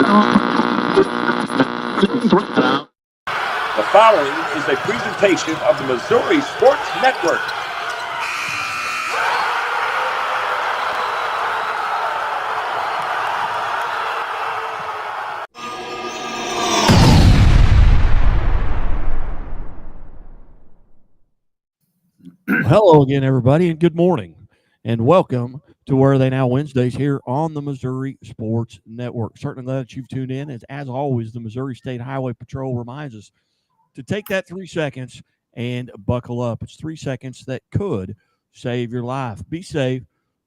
The following is a presentation of the Missouri Sports Network. Hello again, everybody, and good morning, and welcome to Where Are They Now Wednesdays here on the Missouri Sports Network. Certainly glad that you've tuned in. As always, the Missouri State Highway Patrol reminds us to take that 3 seconds and buckle up. It's 3 seconds that could save your life. Be safe,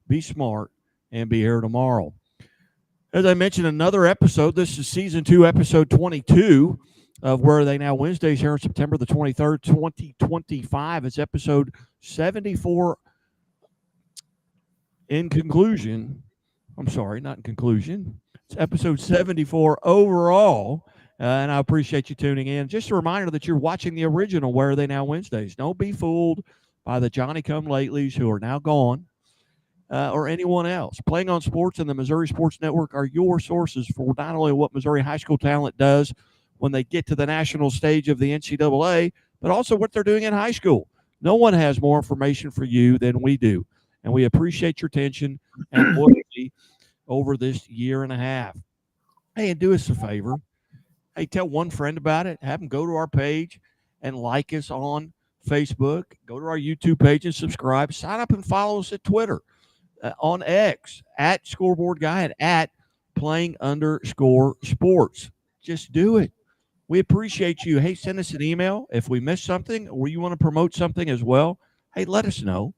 be smart, and be here tomorrow. As I mentioned, another episode. This is Season 2, Episode 22 of Where Are They Now Wednesdays here on September the 23rd, 2025. It's Episode 74. In conclusion, I'm sorry, not in conclusion. It's Episode 74 overall. And I appreciate you tuning in. Just a reminder that you're watching the original Where Are They Now Wednesdays. Don't be fooled by the Johnny-come-latelys who are now gone or anyone else. Playing on Sports and the Missouri Sports Network are your sources for not only what Missouri high school talent does when they get to the national stage of the NCAA, but also what they're doing in high school. No one has more information for you than we do. And we appreciate your attention and loyalty over this year and a half. Hey, and do us a favor. Hey, tell one friend about it. Have them go to our page and like us on Facebook. Go to our YouTube page and subscribe. Sign up and follow us at Twitter, on X, at Scoreboard Guy, and at playing_sports. Just do it. We appreciate you. Hey, send us an email if we missed something or you want to promote something as well. Hey, let us know.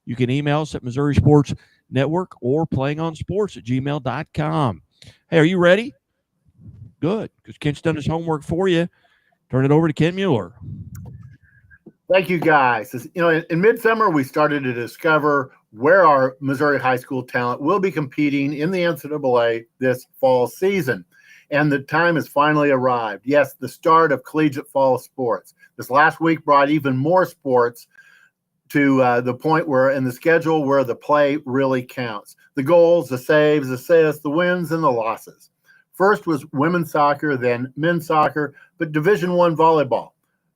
You can email us at Missouri Sports Network or playingonsports@gmail.com. Hey, are you ready? Good, because Kent's done his homework for you. Turn it over to Kent Mueller. Thank you, guys. In midsummer, we started to discover where our Missouri high school talent will be competing in the NCAA this fall season. And the time has finally arrived. Yes, the start of collegiate fall sports. This last week brought even more sports to the point where in the schedule where the play really counts. The goals, the saves, assists, the wins, and the losses. First was women's soccer, then men's soccer, but Division I volleyball,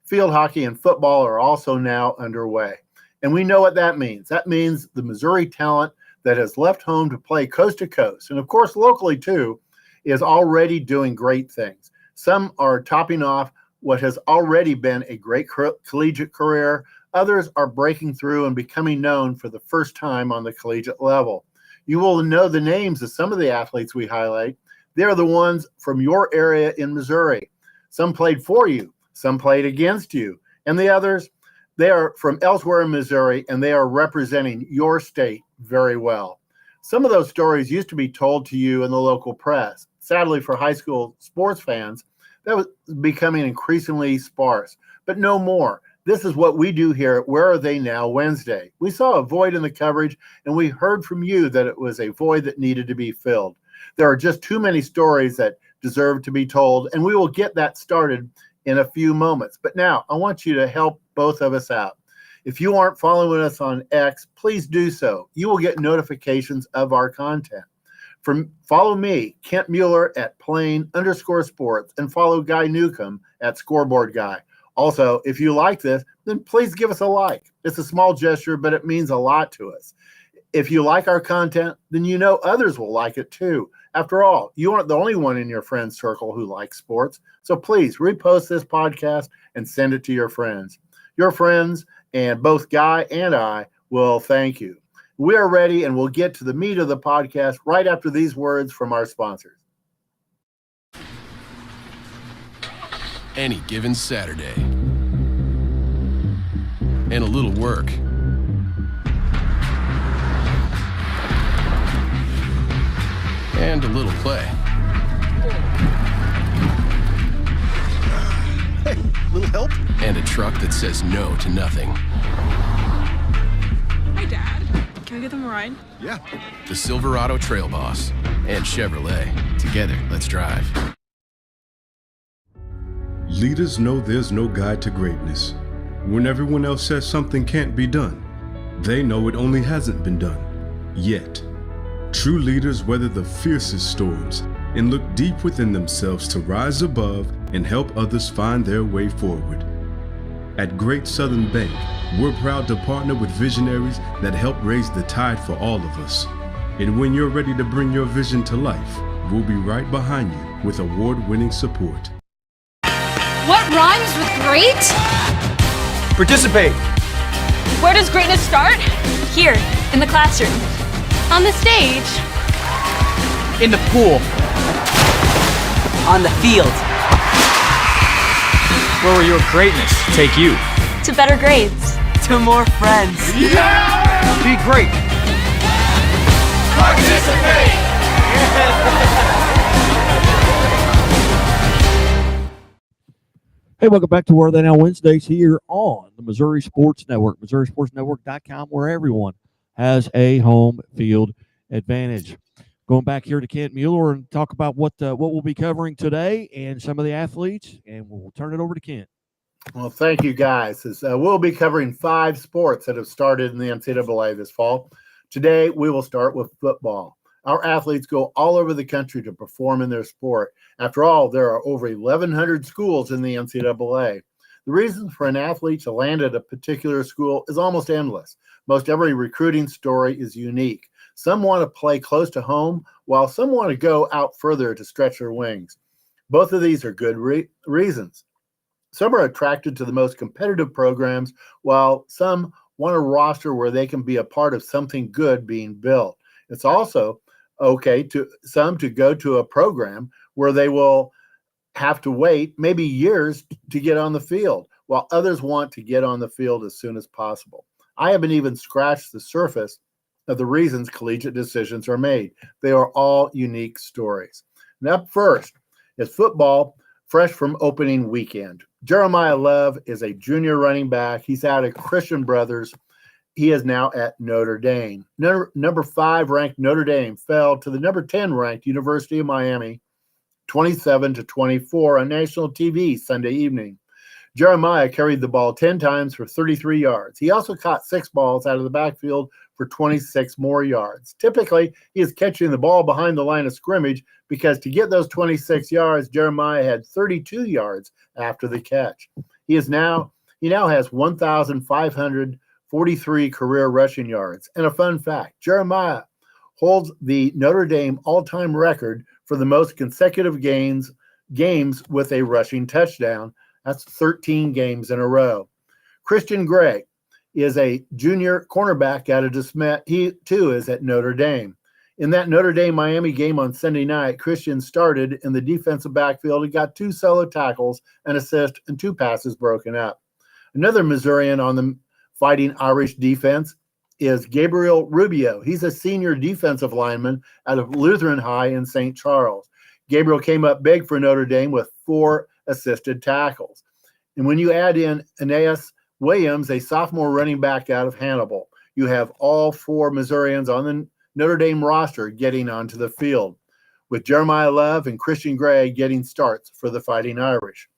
field hockey, and football are also now underway. And we know what that means. That means the Missouri talent that has left home to play coast to coast, and of course locally too, is already doing great things. Some are topping off what has already been a great collegiate career. Others are breaking through and becoming known for the first time on the collegiate level. You will know the names of some of the athletes we highlight. They're the ones from your area in Missouri. Some played for you, some played against you, and the others, they are from elsewhere in Missouri, and they are representing your state very well. Some of those stories used to be told to you in the local press. Sadly, for high school sports fans, that was becoming increasingly sparse, but no more. This is what we do here at Where Are They Now Wednesday. We saw a void in the coverage, and we heard from you that it was a void that needed to be filled. There are just too many stories that deserve to be told, and we will get that started in a few moments. But now, I want you to help both of us out. If you aren't following us on X, please do so. You will get notifications of our content. Follow me, Kent Mueller, at playing_sports, and follow Guy Newcomb at Scoreboard Guy. Also, if you like this, then please give us a like. It's a small gesture, but it means a lot to us. If you like our content, then you know others will like it too. After all, you aren't the only one in your friend circle who likes sports. So please repost this podcast and send it to your friends. Your friends and both Guy and I will thank you. We are ready, and we'll get to the meat of the podcast right after these words from our sponsors. Any given Saturday. And a little work. And a little play. Hey, little help? And a truck that says no to nothing. Hi, Dad. Can we give them a ride? Yeah. The Silverado Trail Boss and Chevrolet. Together, let's drive. Leaders know there's no guide to greatness. When everyone else says something can't be done, they know it only hasn't been done. Yet. True leaders weather the fiercest storms and look deep within themselves to rise above and help others find their way forward. At Great Southern Bank, we're proud to partner with visionaries that help raise the tide for all of us. And when you're ready to bring your vision to life, we'll be right behind you with award-winning support. What rhymes with great? Participate. Where does greatness start? Here, in the classroom. On the stage. In the pool. On the field. Where will your greatness take you? To better grades. To more friends. Yeah! Be great. Participate! Hey, welcome back to Where Are They Now Wednesdays here on the Missouri Sports Network, MissouriSportsNetwork.com, where everyone has a home field advantage. Going back here to Kent Mueller and talk about what we'll be covering today and some of the athletes, and we'll turn it over to Kent. Well, thank you, guys. We'll be covering 5 sports that have started in the NCAA this fall. Today, we will start with football. Our athletes go all over the country to perform in their sport. After all, there are over 1,100 schools in the NCAA. The reason for an athlete to land at a particular school is almost endless. Most every recruiting story is unique. Some want to play close to home, while some want to go out further to stretch their wings. Both of these are good reasons. Some are attracted to the most competitive programs, while some want a roster where they can be a part of something good being built. It's also okay to some to go to a program where they will have to wait maybe years to get on the field, while others want to get on the field as soon as possible. I haven't even scratched the surface of the reasons collegiate decisions are made. They are all unique stories. And up first is football, fresh from opening weekend. Jeremiah Love is a junior running back. He's out of Christian Brothers. He is now at Notre Dame. Number 5 ranked Notre Dame fell to the number 10 ranked University of Miami, 27-24 on national TV Sunday evening. Jeremiah carried the ball 10 times for 33 yards. He also caught 6 balls out of the backfield for 26 more yards. Typically, he is catching the ball behind the line of scrimmage because to get those 26 yards, Jeremiah had 32 yards after the catch. He now has 1,543 career rushing yards. And a fun fact, Jeremiah holds the Notre Dame all-time record for the most consecutive games with a rushing touchdown. That's 13 games in a row. Christian Gray is a junior cornerback out of DeSmet. He, too, is at Notre Dame. In that Notre Dame-Miami game on Sunday night, Christian started in the defensive backfield and got 2 solo tackles, an assist, and 2 passes broken up. Another Missourian on the Fighting Irish defense is Gabriel Rubio. He's a senior defensive lineman out of Lutheran High in St. Charles. Gabriel came up big for Notre Dame with 4 assisted tackles. And when you add in Aeneas Williams, a sophomore running back out of Hannibal, you have all 4 Missourians on the Notre Dame roster getting onto the field, with Jeremiah Love and Christian Gray getting starts for the Fighting Irish.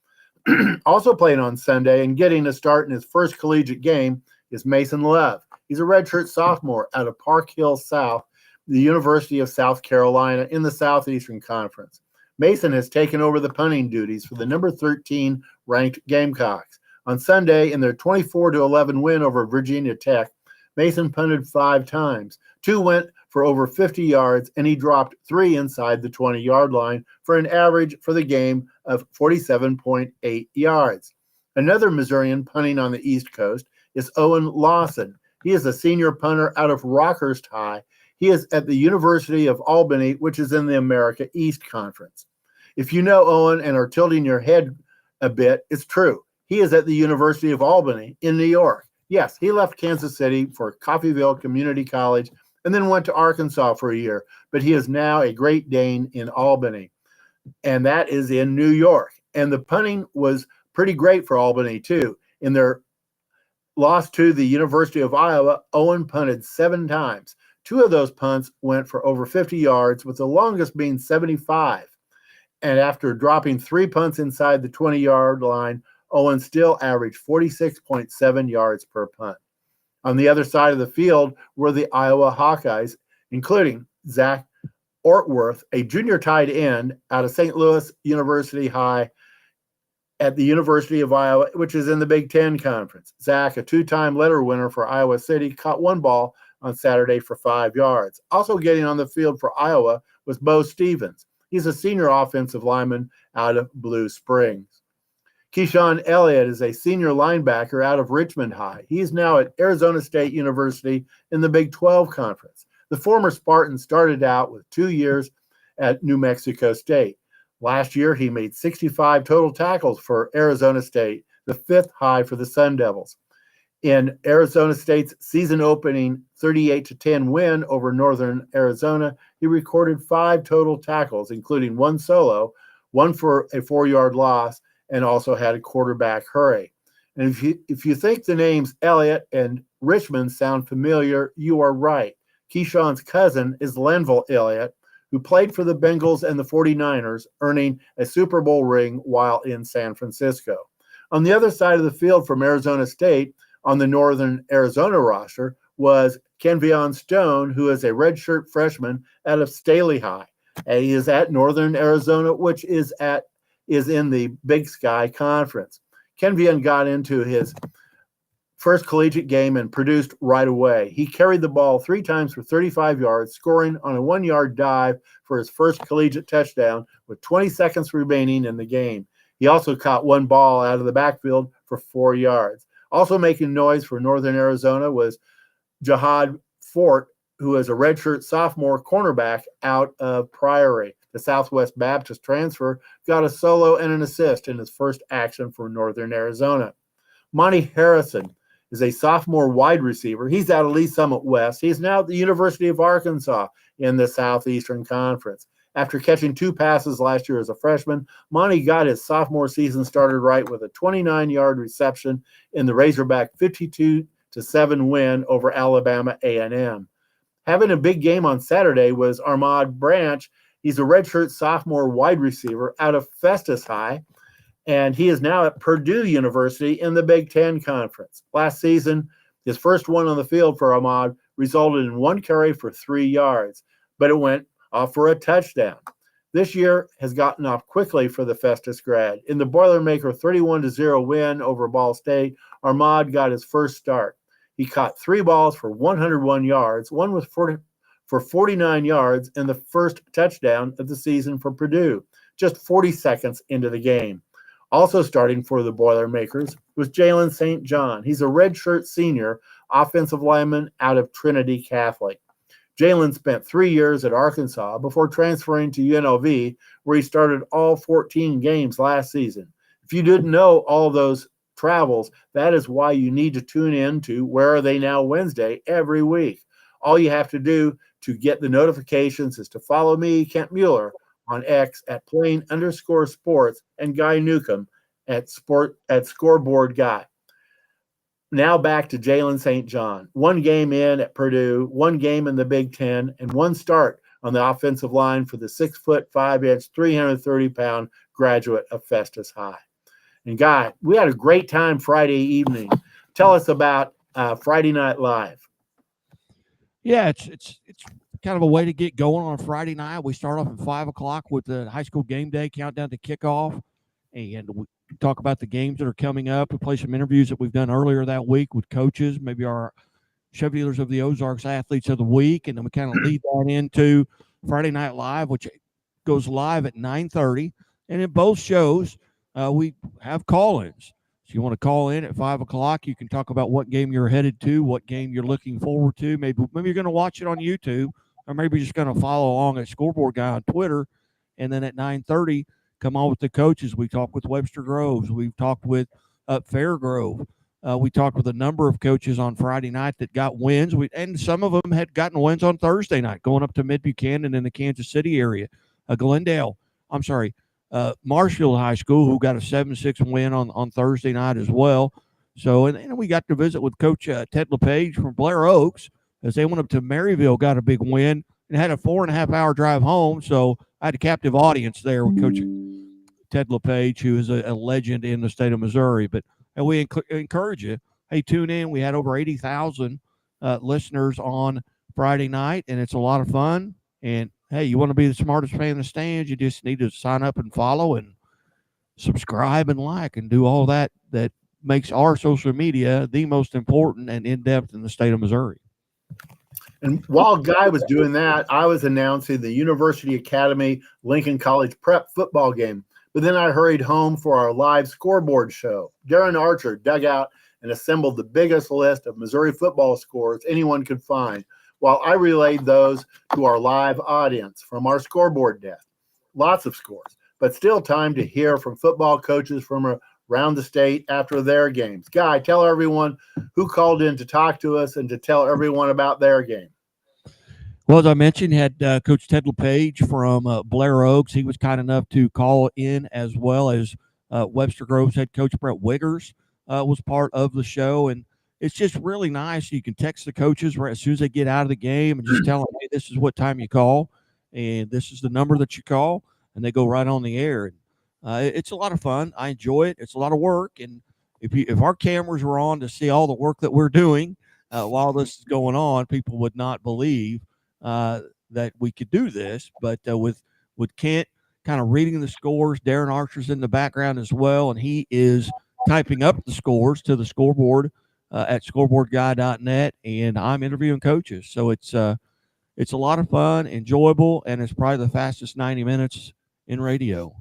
Also playing on Sunday and getting a start in his first collegiate game is Mason Love. He's a redshirt sophomore out of Park Hill South, the University of South Carolina in the Southeastern Conference. Mason has taken over the punting duties for the number 13 ranked Gamecocks. On Sunday, in their 24-11 win over Virginia Tech, Mason punted 5 times. 2 went for over 50 yards, and he dropped 3 inside the 20-yard line for an average for the game of 47.8 yards. Another Missourian punting on the East Coast is Owen Lawson. He is a senior punter out of Rockhurst High. He is at the University of Albany, which is in the America East Conference. If you know Owen and are tilting your head a bit, it's true. He is at the University of Albany in New York. Yes, he left Kansas City for Coffeyville Community College and then went to Arkansas for a year, but he is now a Great Dane in Albany, and that is in New York. And the punting was pretty great for Albany, too. In their loss to the University of Iowa, Owen punted 7 times. 2 of those punts went for over 50 yards, with the longest being 75. And after dropping 3 punts inside the 20-yard line, Owen still averaged 46.7 yards per punt. On the other side of the field were the Iowa Hawkeyes, including Zach Ortworth, a junior tight end out of St. Louis University High at the University of Iowa, which is in the Big Ten Conference. Zach, a two-time letter winner for Iowa City, caught one ball on Saturday for 5 yards. Also getting on the field for Iowa was Bo Stevens. He's a senior offensive lineman out of Blue Springs. Keyshawn Elliott is a senior linebacker out of Richmond High. He's now at Arizona State University in the Big 12 Conference. The former Spartan started out with 2 years at New Mexico State. Last year, he made 65 total tackles for Arizona State, the 5th high for the Sun Devils. In Arizona State's season-opening 38-10 win over Northern Arizona, he recorded 5 total tackles, including 1 solo, 1 for a 4-yard loss, and also had a quarterback hurry. And if you think the names Elliott and Richmond sound familiar, you are right. Keyshawn's cousin is Lenville Elliott, who played for the Bengals and the 49ers, earning a Super Bowl ring while in San Francisco. On the other side of the field from Arizona State, on the Northern Arizona roster, was Kenvion Stone, who is a redshirt freshman out of Staley High. And he is at Northern Arizona, which is in the Big Sky Conference. Kenvion got into his first collegiate game and produced right away. He carried the ball 3 times for 35 yards, scoring on a 1-yard dive for his first collegiate touchdown with 20 seconds remaining in the game. He also caught 1 ball out of the backfield for 4 yards. Also making noise for Northern Arizona was Jihad Fort, who is a redshirt sophomore cornerback out of Priory. The Southwest Baptist transfer got a solo and an assist in his first action for Northern Arizona. Monty Harrison is a sophomore wide receiver. He's out of Lee Summit West. He's now at the University of Arkansas in the Southeastern Conference. After catching 2 passes last year as a freshman, Monty got his sophomore season started right with a 29-yard reception in the Razorback 52-7 win over Alabama A&M. Having a big game on Saturday was Armand Branch. He's a redshirt sophomore wide receiver out of Festus High, and he is now at Purdue University in the Big Ten Conference. Last season, his first one on the field for Ahmad resulted in 1 carry for 3 yards, but it went off for a touchdown. This year has gotten off quickly for the Festus grad. In the Boilermaker 31-0 win over Ball State, Ahmad got his first start. He caught 3 balls for 101 yards, one was for 49 yards, and the first touchdown of the season for Purdue, just 40 seconds into the game. Also starting for the Boilermakers was Jalen St. John. He's a redshirt senior offensive lineman out of Trinity Catholic. Jalen spent 3 years at Arkansas before transferring to UNLV, where he started all 14 games last season. If you didn't know all those travels, that is why you need to tune in to Where Are They Now Wednesday every week. All you have to do to get the notifications is to follow me, Kent Mueller, on X at @plain_sports and Guy Newcomb at Scoreboard Guy. Now back to Jalen St. John. 1 game in at Purdue, 1 game in the Big Ten, and 1 start on the offensive line for the 6'5", 330-pound graduate of Festus High. And Guy, we had a great time Friday evening. Tell us about Friday Night Live. Yeah, it's kind of a way to get going on Friday night. We start off at 5 o'clock with the high school game day countdown to kickoff, and we talk about the games that are coming up. We play some interviews that we've done earlier that week with coaches, maybe our Chevy Dealers of the Ozarks Athletes of the Week, and then we kind of lead that into Friday Night Live, which goes live at 9:30. And in both shows, we have call-ins. So you want to call in at 5 o'clock, you can talk about what game you're headed to, what game you're looking forward to. Maybe you're going to watch it on YouTube, or maybe you're just going to follow along at Scoreboard Guy on Twitter. And then at 9:30, come on with the coaches. We talk with Webster Groves. We've talked with Fairgrove. We talked with a number of coaches on Friday night that got wins. And some of them had gotten wins on Thursday night, going up to Mid-Buchanan in the Kansas City area. Marshfield High School, who got a 7-6 win on Thursday night as well. So, and we got to visit with Coach Ted LePage from Blair Oaks as they went up to Maryville, got a big win, and had a 4.5-hour drive home. So I had a captive audience there with Coach Ted LePage, who is a legend in the state of Missouri. And we encourage you, hey, tune in. We had over 80,000 listeners on Friday night, and it's a lot of fun. And Hey, you want to be the smartest fan in the stands? You just need to sign up and follow and subscribe and like and do all that makes our social media the most important and in-depth in the state of Missouri. And while Guy was doing that, I was announcing the University Academy Lincoln College prep football game. But then I hurried home for our live scoreboard show. Darren Archer dug out and assembled the biggest list of Missouri football scores anyone could find, while I relayed those to our live audience from our scoreboard desk. Lots of scores, but still time to hear from football coaches from around the state after their games. Guy, tell everyone who called in to talk to us and to tell everyone about their game. Well, as I mentioned, had Coach Ted LePage from Blair Oaks. He was kind enough to call in, as well as Webster Grove's head coach Brett Wiggers was part of the show. And it's just really nice. You can text the coaches right as soon as they get out of the game and just tell them, hey, this is what time you call, and this is the number that you call, and they go right on the air. And it's a lot of fun. I enjoy it. It's a lot of work. And if our cameras were on to see all the work that we're doing while this is going on, people would not believe that we could do this. But with Kent kind of reading the scores, Darren Archer's in the background as well, and he is typing up the scores to the scoreboard at scoreboardguy.net, and I'm interviewing coaches. So it's a lot of fun, enjoyable, and it's probably the fastest 90 minutes in radio.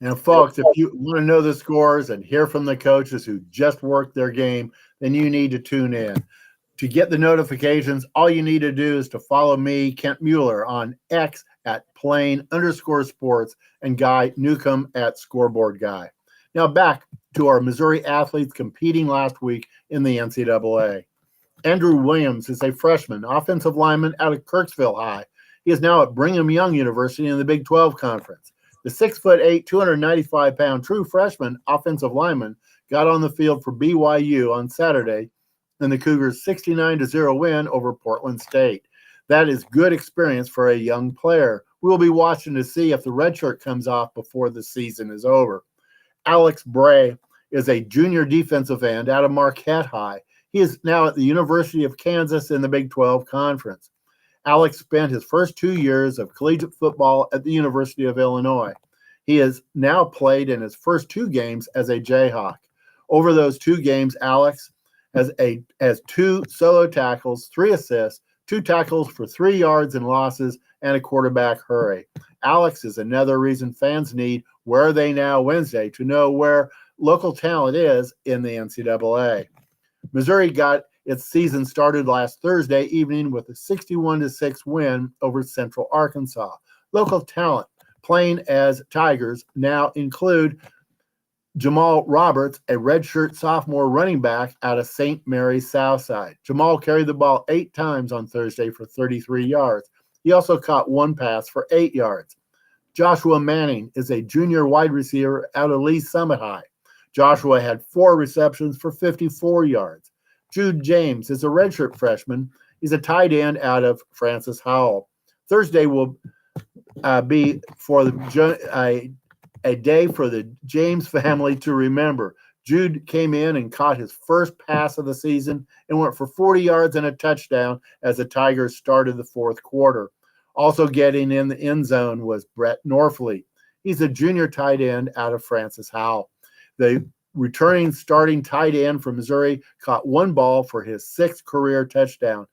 Now, folks, if you want to know the scores and hear from the coaches who just worked their game, then you need to tune in. To get the notifications, all you need to do is to follow me, Kent Mueller, on X at @plain_sports and Guy Newcomb at Scoreboard Guy. Now back to our Missouri athletes competing last week in the NCAA. Andrew Williams is a freshman offensive lineman out of Kirksville High. He is now at Brigham Young University in the Big 12 Conference. The 6'8", 295-pound true freshman offensive lineman got on the field for BYU on Saturday in the Cougars' 69-0 win over Portland State. That is good experience for a young player. We'll be watching to see if the red shirt comes off before the season is over. Alex Bray is a junior defensive end out of Marquette High. He is now at the University of Kansas in the Big 12 Conference. Alex spent his first 2 years of collegiate football at the University of Illinois. He has now played in his first 2 games as a Jayhawk. Over those 2 games, Alex has 2 solo tackles, 3 assists, 2 tackles for 3 yards and losses, and a quarterback hurry. Alex is another reason fans need Where Are They Now Wednesday to know where local talent is in the NCAA. Missouri got its season started last Thursday evening with a 61-6 win over Central Arkansas. Local talent playing as Tigers now include Jamal Roberts, a redshirt sophomore running back out of St. Mary's Southside. Jamal carried the ball 8 times on Thursday for 33 yards. He also caught 1 pass for 8 yards. Joshua Manning is a junior wide receiver out of Lee Summit High. Joshua had 4 receptions for 54 yards. Jude James is a redshirt freshman. He's a tight end out of Francis Howell. Thursday will be for a day for the James family to remember. Jude came in and caught his first pass of the season and went for 40 yards and a touchdown as the Tigers started the 4th quarter. Also getting in the end zone was Brett Norfleet. He's a junior tight end out of Francis Howell. The returning starting tight end from Missouri caught 1 ball for his 6th career touchdown.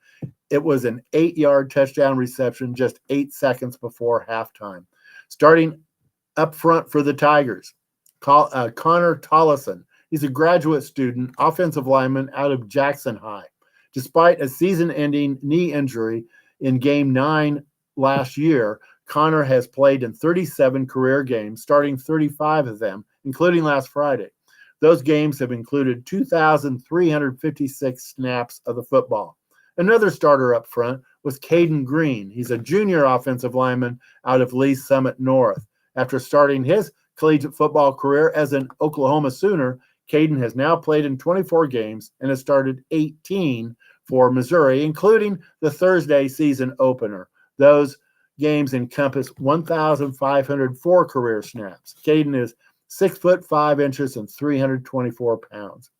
It was an 8-yard touchdown reception just 8 seconds before halftime. Starting up front for the Tigers, Connor Tollison. He's a graduate student, offensive lineman out of Jackson High. Despite a season-ending knee injury in Game 9 last year, Connor has played in 37 career games, starting 35 of them, including last Friday. Those games have included 2,356 snaps of the football. Another starter up front was Caden Green. He's a junior offensive lineman out of Lee Summit North. After starting his collegiate football career as an Oklahoma Sooner, Caden has now played in 24 games and has started 18 for Missouri, including the Thursday season opener. Those games encompass 1,504 career snaps. Caden is 6'5" and 324 pounds.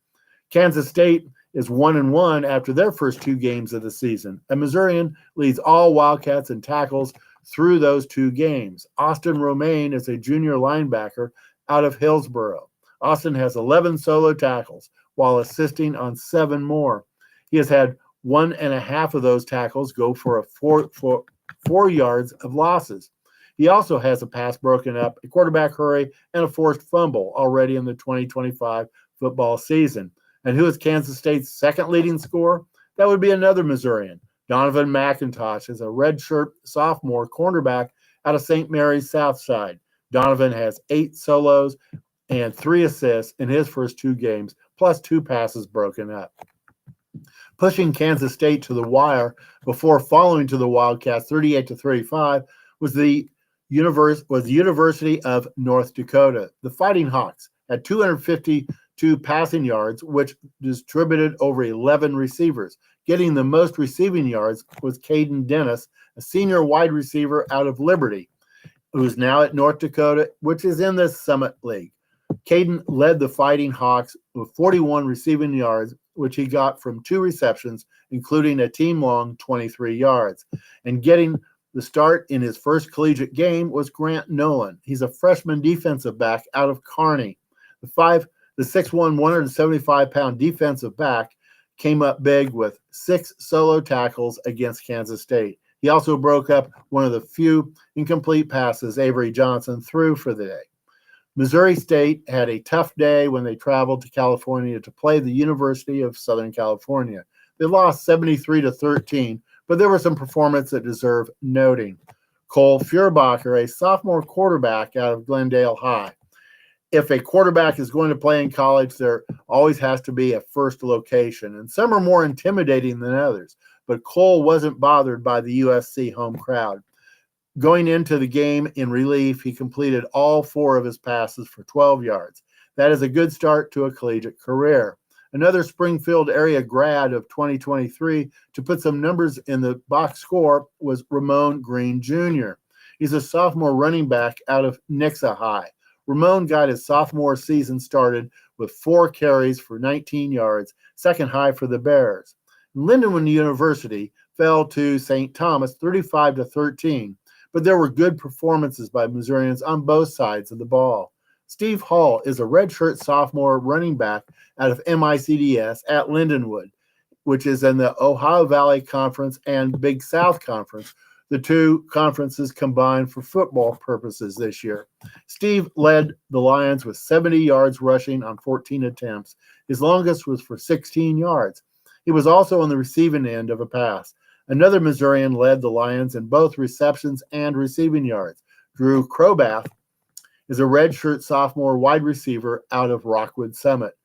Kansas State is 1-1 after their first 2 games of the season. A Missourian leads all Wildcats in tackles through those 2 games. Austin Romaine is a junior linebacker out of Hillsboro. Austin has 11 solo tackles while assisting on 7 more. He has had 1.5 of those tackles go for 4 yards of losses. He also has a pass broken up, a quarterback hurry, and a forced fumble already in the 2025 football season. And who is Kansas State's second leading scorer? That would be another Missourian. Donovan McIntosh is a redshirt sophomore cornerback out of St. Mary's Southside. Donovan has 8 solos and 3 assists in his first 2 games, plus 2 passes broken up. Pushing Kansas State to the wire before falling to the Wildcats 38-35 was the University of North Dakota. The Fighting Hawks had 252 passing yards, which distributed over 11 receivers. Getting the most receiving yards was Caden Dennis, a senior wide receiver out of Liberty, who's now at North Dakota, which is in the Summit League. Caden led the Fighting Hawks with 41 receiving yards, which he got from 2 receptions, including a team-long 23 yards. And getting the start in his first collegiate game was Grant Nolan. He's a freshman defensive back out of Kearney. The 6'1", 175-pound defensive back came up big with 6 solo tackles against Kansas State. He also broke up one of the few incomplete passes Avery Johnson threw for the day. Missouri State had a tough day when they traveled to California to play the University of Southern California. They lost 73-13, but there were some performances that deserve noting. Cole Furbacher, a sophomore quarterback out of Glendale High. If a quarterback is going to play in college, there always has to be a first location, and some are more intimidating than others. But Cole wasn't bothered by the USC home crowd. Going into the game in relief, he completed all 4 of his passes for 12 yards. That is a good start to a collegiate career. Another Springfield area grad of 2023 to put some numbers in the box score was Ramon Green Jr. He's a sophomore running back out of Nixa High. Ramon got his sophomore season started with 4 carries for 19 yards, second high for the Bears. Lindenwood University fell to St. Thomas 35-13, but there were good performances by Missourians on both sides of the ball. Steve Hall is a redshirt sophomore running back out of MICDS at Lindenwood, which is in the Ohio Valley Conference and Big South Conference, the 2 conferences combined for football purposes this year. Steve led the Lions with 70 yards rushing on 14 attempts. His longest was for 16 yards. He was also on the receiving end of a pass. Another Missourian led the Lions in both receptions and receiving yards. Drew Crobath is a redshirt sophomore wide receiver out of Rockwood Summit.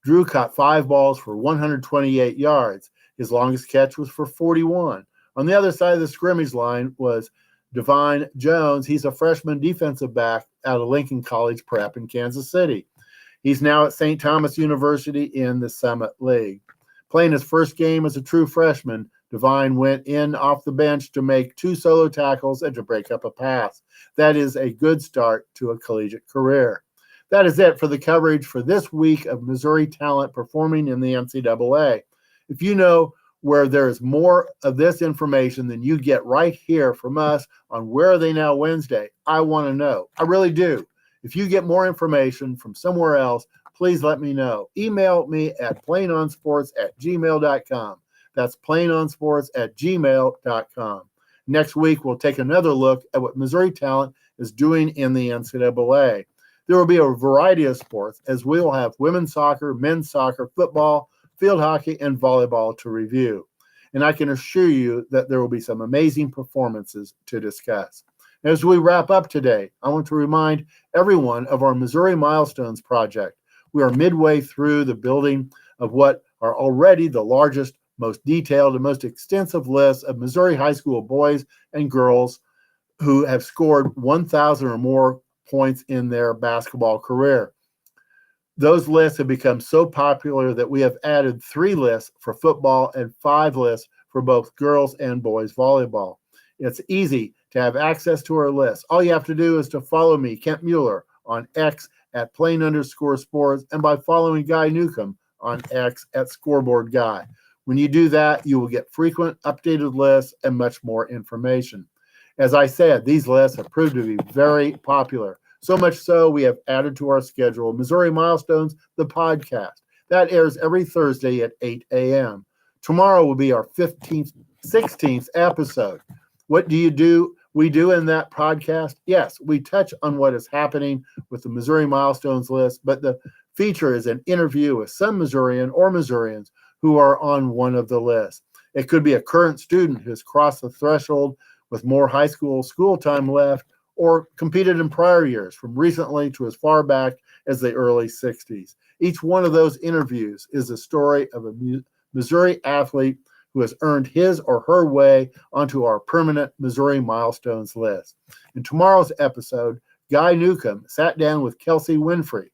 Drew caught 5 balls for 128 yards. His longest catch was for 41. On the other side of the scrimmage line was Devine Jones. He's a freshman defensive back out of Lincoln College Prep in Kansas City. He's now at St. Thomas University in the Summit League. Playing his first game as a true freshman, Devine went in off the bench to make 2 solo tackles and to break up a pass. That is a good start to a collegiate career. That is it for the coverage for this week of Missouri talent performing in the NCAA. If you know where there is more of this information than you get right here from us on Where Are They Now Wednesday, I want to know. I really do. If you get more information from somewhere else, please let me know. Email me at plainonsports@gmail.com. That's plainonsports@gmail.com. Next week, we'll take another look at what Missouri talent is doing in the NCAA. There will be a variety of sports, as we will have women's soccer, men's soccer, football, field hockey, and volleyball to review. And I can assure you that there will be some amazing performances to discuss. As we wrap up today, I want to remind everyone of our Missouri Milestones project. We are midway through the building of what are already the largest, most detailed, and most extensive list of Missouri high school boys and girls who have scored 1,000 or more points in their basketball career. Those lists have become so popular that we have added 3 lists for football and 5 lists for both girls and boys volleyball. It's easy to have access to our list. All you have to do is to follow me, Kent Mueller, on X at @plain_sports, and by following Guy Newcomb on X at Scoreboard Guy. When you do that, you will get frequent updated lists and much more information. As I said, these lists have proved to be very popular. So much so, we have added to our schedule Missouri Milestones, the podcast. That airs every Thursday at 8 a.m. Tomorrow will be our 16th episode. What do? We do in that podcast? Yes, we touch on what is happening with the Missouri Milestones list, but the feature is an interview with some Missourian or Missourians who are on one of the lists. It could be a current student who has crossed the threshold with more high school time left, or competed in prior years, from recently to as far back as the early 60s. Each one of those interviews is a story of a Missouri athlete who has earned his or her way onto our permanent Missouri Milestones list. In tomorrow's episode, Guy Newcomb sat down with Kelsey Winfrey.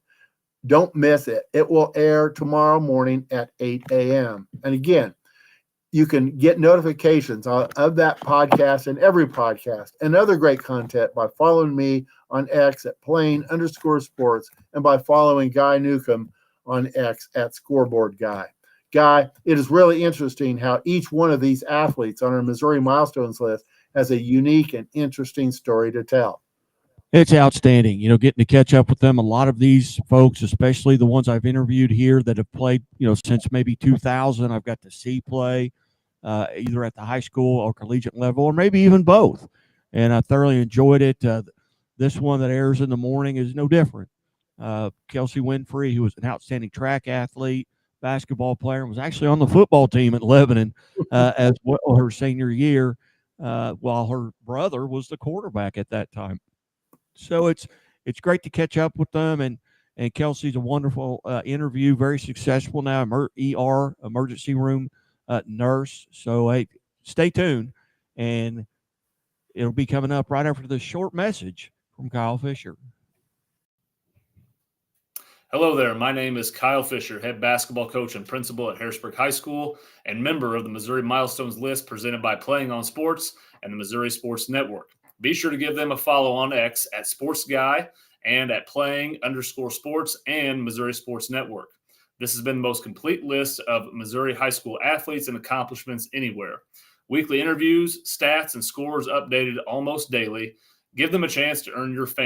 Don't miss it. It will air tomorrow morning at 8 a.m. And again, you can get notifications of that podcast and every podcast and other great content by following me on X at @plain_sports and by following Guy Newcomb on X at Scoreboard Guy. Guy, it is really interesting how each one of these athletes on our Missouri Milestones list has a unique and interesting story to tell. It's outstanding, getting to catch up with them. A lot of these folks, especially the ones I've interviewed here that have played, since maybe 2000, I've got to see play either at the high school or collegiate level, or maybe even both. And I thoroughly enjoyed it. This one that airs in the morning is no different. Kelsey Winfrey, who was an outstanding track athlete, basketball player, and was actually on the football team at Lebanon as well her senior year, while her brother was the quarterback at that time. So it's great to catch up with them, and Kelsey's a wonderful interview, very successful now, ER, emergency room nurse. So hey, stay tuned, and it'll be coming up right after this short message from Kyle Fisher. Hello there. My name is Kyle Fisher, head basketball coach and principal at Harrisburg High School and member of the Missouri Milestones list presented by Playing on Sports and the Missouri Sports Network. Be sure to give them a follow on X at Sports Guy and at Playing_Sports and Missouri Sports Network. This has been the most complete list of Missouri high school athletes and accomplishments anywhere. Weekly interviews, stats, and scores updated almost daily. Give them a chance to earn your fame.